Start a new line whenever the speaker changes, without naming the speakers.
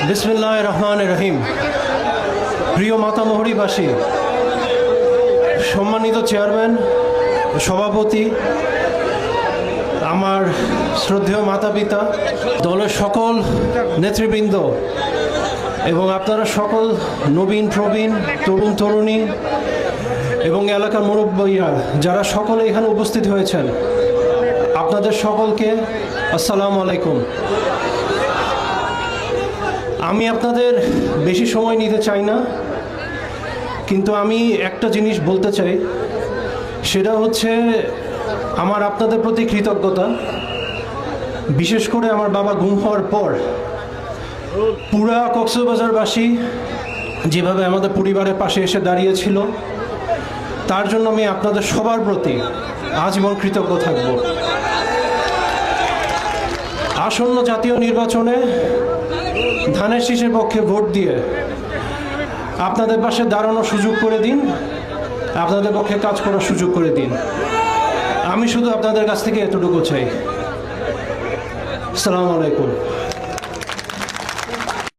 বিসমিল্লাহির রহমানির রহিম। প্রিয় মাতামহরীবাসী, সম্মানিত চেয়ারম্যান, সভাপতি, আমার শ্রদ্ধেয় মাতা পিতা, দলের সকল নেতৃবৃন্দ এবং আপনারা সকল নবীন প্রবীণ তরুণ তরুণী এবং এলাকার মুরব্বীরা যারা সকলে এখানে উপস্থিত হয়েছেন, আপনাদের সকলকে আসসালামু আলাইকুম। আমি আপনাদের বেশি সময় নিতে চাই না, কিন্তু আমি একটা জিনিস বলতে চাই, সেটা হচ্ছে আমার আপনাদের প্রতি কৃতজ্ঞতা। বিশেষ করে আমার বাবা গুম হওয়ার পর পুরা কক্সবাজারবাসী যেভাবে আমাদের পরিবারের পাশে এসে দাঁড়িয়েছিল, তার জন্য আমি আপনাদের সবার প্রতি আজীবন কৃতজ্ঞ থাকব। আসন্ন জাতীয় নির্বাচনে ধানের শীষের পক্ষে ভোট দিয়ে আপনাদের পাশে দাঁড়ানোর সুযোগ করে দিন, আপনাদের পক্ষে কাজ করার সুযোগ করে দিন। আমি শুধু আপনাদের কাছ থেকে এতটুকু চাই। আসসালামু আলাইকুম।